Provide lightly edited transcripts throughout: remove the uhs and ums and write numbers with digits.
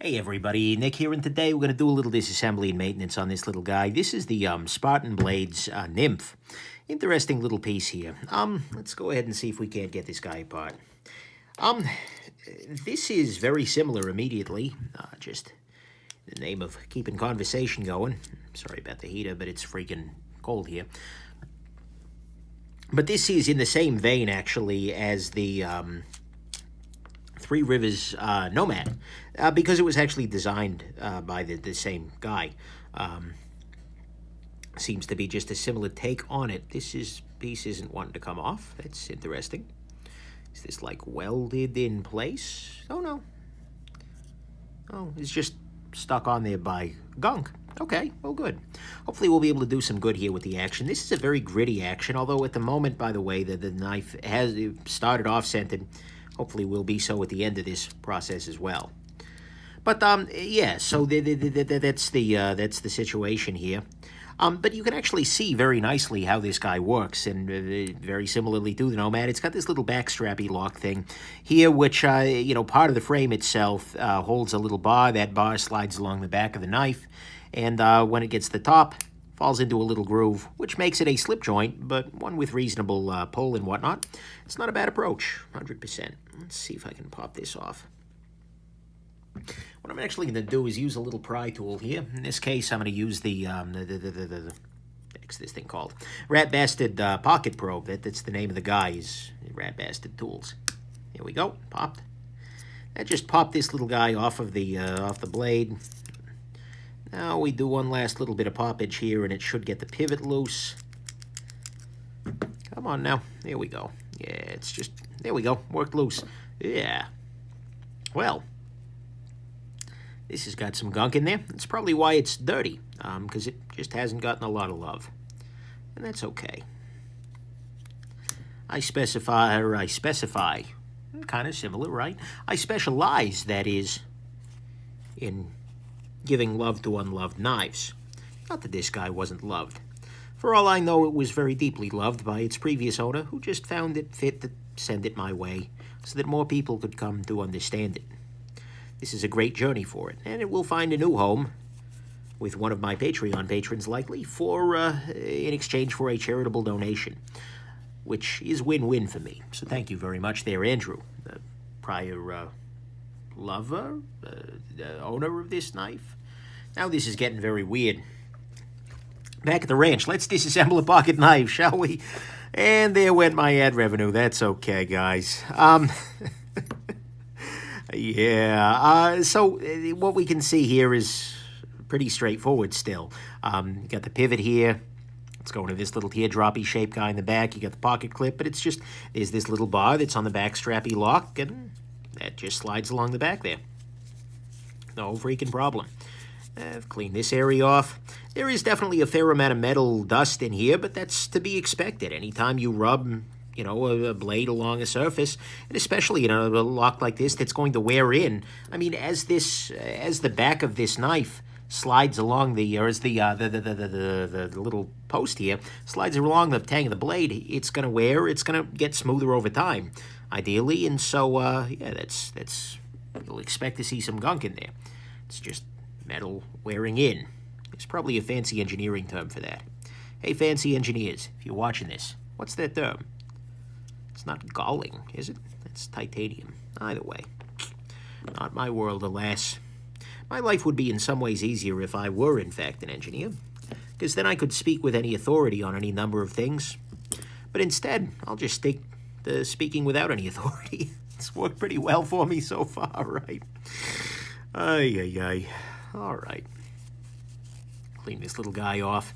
Hey everybody, Nick here, and today we're going to do a little disassembly and maintenance on this little guy. This is the Spartan Blades Nymph. Interesting little piece here. Let's go ahead and see if we can't get this guy apart. This is very similar immediately. Just in the name of keeping conversation going. Sorry about the heater, but it's freaking cold here. But this is in the same vein, actually, as the Three Rivers Nomad, because it was actually designed by the same guy. Seems to be just a similar take on it. This piece isn't wanting to come off. That's interesting. Is this like welded in place? Oh no. Oh, it's just stuck on there by gunk. Okay, well good. Hopefully we'll be able to do some good here with the action. This is a very gritty action, although at the moment, by the way, the knife has started off-centered. Hopefully will be so at the end of this process as well. But yeah, so that's the situation here. But you can actually see very nicely how this guy works, and very similarly to the Nomad, it's got this little backstrappy lock thing here, which part of the frame itself holds a little bar. That bar slides along the back of the knife, and when it gets to the top, falls into a little groove, which makes it a slip joint, but one with reasonable pull and whatnot. It's not a bad approach, 100%. Let's see if I can pop this off. What I'm actually going to do is use a little pry tool here. In this case, I'm going to use the what's this thing called? Rat Bastard Pocket Probe. That's the name of the guy, is Rat Bastard Tools. Here we go, popped. That just popped this little guy off of the blade. Now we do one last little bit of poppage here, and it should get the pivot loose. Come on now. There we go. Yeah, it's just, there we go. Worked loose. Yeah. Well, this has got some gunk in there. That's probably why it's dirty, because it just hasn't gotten a lot of love. And that's okay. I specify, kind of similar, right? I specialize, that is, in giving love to unloved knives. Not that this guy wasn't loved. For all I know, it was very deeply loved by its previous owner, who just found it fit to send it my way so that more people could come to understand it. This is a great journey for it, and it will find a new home with one of my Patreon patrons, likely, for in exchange for a charitable donation, which is win-win for me. So thank you very much there, Andrew, the prior lover, the owner of this knife. Now this is getting very weird. Back at the ranch, let's disassemble a pocket knife, shall we? And there went my ad revenue. That's okay, guys. Yeah, so what we can see here is pretty straightforward still. You got the pivot here. It's going to this little teardroppy shaped guy in the back. You got the pocket clip, but it's just, there's this little bar that's on the back strappy lock, and that just slides along the back there. No freaking problem. I've cleaned this area off. There is definitely a fair amount of metal dust in here, but that's to be expected. Anytime you rub, a blade along a surface, and especially in a lock like this that's going to wear in. I mean, as the back of this knife slides along the little post here slides along the tang of the blade, it's going to wear. It's going to get smoother over time, ideally, and so yeah, that's you'll expect to see some gunk in there. It's just metal wearing in. There's probably a fancy engineering term for that. Hey, fancy engineers, if you're watching this, what's that term? It's not galling, is it? It's titanium. Either way, not my world, alas. My life would be in some ways easier if I were, in fact, an engineer, because then I could speak with any authority on any number of things. But instead, I'll just stick to speaking without any authority. It's worked pretty well for me so far, right? Ay, ay, ay. All right. Clean this little guy off.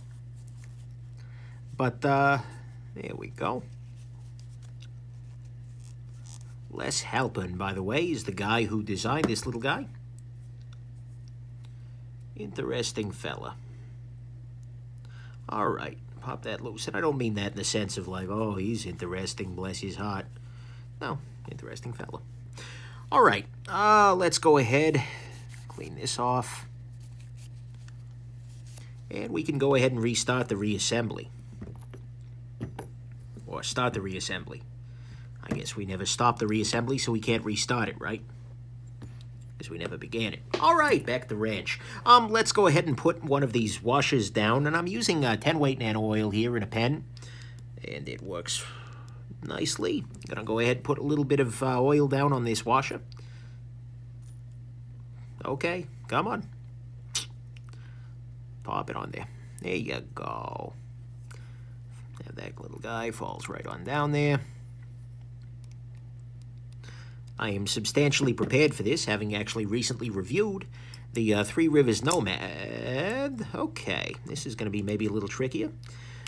But, there we go. Les Halpern, by the way, is the guy who designed this little guy. Interesting fella. All right, pop that loose. And I don't mean that in the sense of like, oh, he's interesting, bless his heart. No, interesting fella. All right, let's go ahead, clean this off. And we can go ahead and restart the reassembly. Or start the reassembly. I guess we never stopped the reassembly, so we can't restart it, right? because we never began it. All right, back to the ranch. Let's go ahead and put one of these washers down, and I'm using 10 weight nano oil here in a pen, and it works nicely. Gonna go ahead and put a little bit of oil down on this washer. Okay, come on. Pop it on there. There you go. And that little guy falls right on down there. I am substantially prepared for this, having actually recently reviewed the Three Rivers Nomad. Okay, this is going to be maybe a little trickier,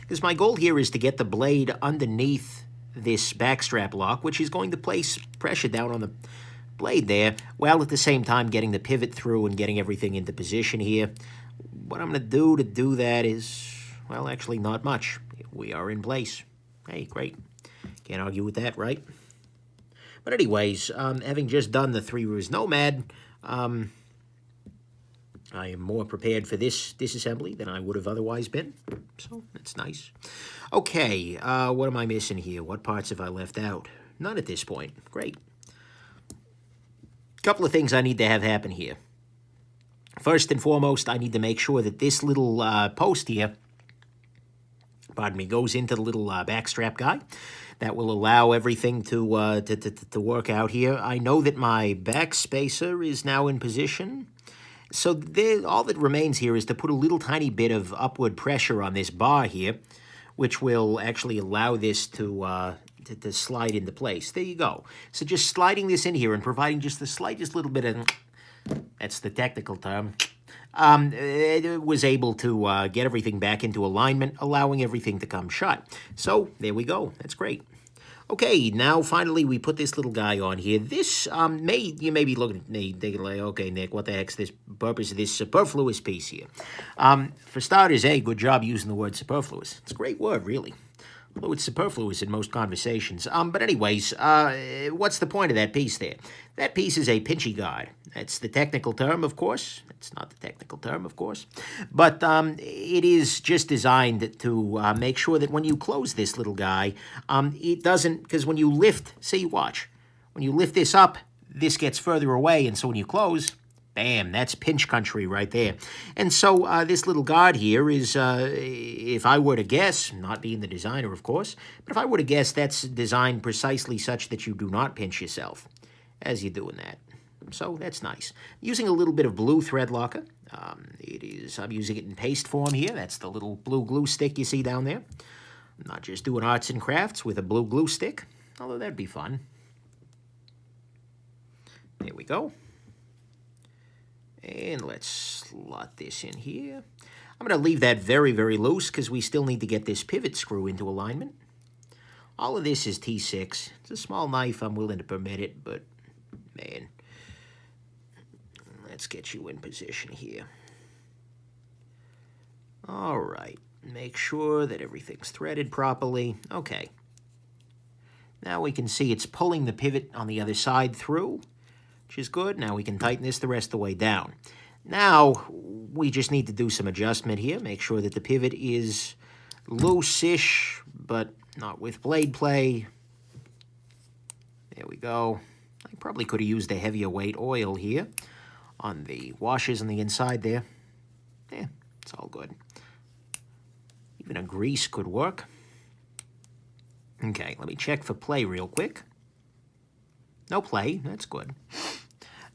because my goal here is to get the blade underneath this backstrap lock, which is going to place pressure down on the blade there, while at the same time getting the pivot through and getting everything into position here. What I'm going to do that is, well, actually not much. We are in place. Hey, great. Can't argue with that, right? But anyways, having just done the Three Rivers Nomad, I am more prepared for this disassembly than I would have otherwise been. So that's nice. Okay, what am I missing here? What parts have I left out? None at this point. Great. Couple of things I need to have happen here. First and foremost, I need to make sure that this little post here, pardon me, goes into the little backstrap guy. That will allow everything to work out here. I know that my back spacer is now in position. So all that remains here is to put a little tiny bit of upward pressure on this bar here, which will actually allow this to slide into place. There you go. So just sliding this in here and providing just the slightest little bit of, that's the technical term, it was able to get everything back into alignment, allowing everything to come shut. So there we go. That's great. Okay, now finally we put this little guy on here. This you may be looking at me thinking like, okay, Nick, what the heck's this purpose of this superfluous piece here? For starters, hey, good job using the word superfluous. It's a great word, really. Although it's superfluous in most conversations. But anyways, what's the point of that piece there? That piece is a pinchy guard. That's the technical term, of course. It's not the technical term, of course. But it is just designed to make sure that when you close this little guy, it doesn't, because when you lift, see, watch. When you lift this up, this gets further away, and so when you close, bam, that's pinch country right there. And so this little guard here is, if I were to guess, not being the designer, of course, but if I were to guess, that's designed precisely such that you do not pinch yourself as you're doing that. So that's nice. Using a little bit of blue thread locker. I'm using it in paste form here. That's the little blue glue stick you see down there. I'm not just doing arts and crafts with a blue glue stick, although that'd be fun. There we go. And let's slot this in here. I'm going to leave that very, very loose because we still need to get this pivot screw into alignment. All of this is T6. It's a small knife. I'm willing to permit it, but man, let's get you in position here. All right. Make sure that everything's threaded properly. Okay. Now we can see it's pulling the pivot on the other side through, which is good. Now we can tighten this the rest of the way down. Now, we just need to do some adjustment here. Make sure that the pivot is loose-ish, but not with blade play. There we go. I probably could have used a heavier weight oil here on the washers on the inside there. Yeah, it's all good. Even a grease could work. Okay, let me check for play real quick. No play, that's good.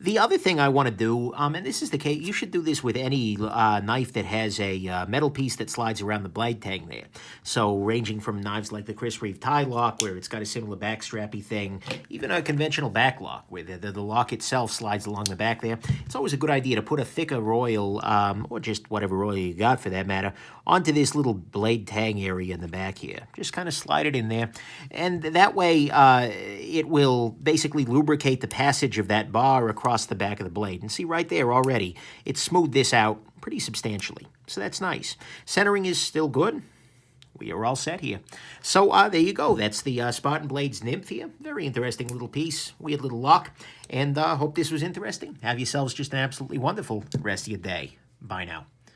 The other thing I want to do, and this is the case, you should do this with any knife that has a metal piece that slides around the blade tang there. So ranging from knives like the Chris Reeve tie lock, where it's got a similar back strappy thing, even a conventional back lock, where the lock itself slides along the back there. It's always a good idea to put a thicker oil, or just whatever oil you got for that matter, onto this little blade tang area in the back here. Just kind of slide it in there. And that way, it will basically lubricate the passage of that bar across the back of the blade. And see right there already, it smoothed this out pretty substantially. So that's nice. Centering is still good. We are all set here. So there you go. That's the Spartan Blades Nymph here. Very interesting little piece. Weird little lock. And hope this was interesting. Have yourselves just an absolutely wonderful rest of your day. Bye now.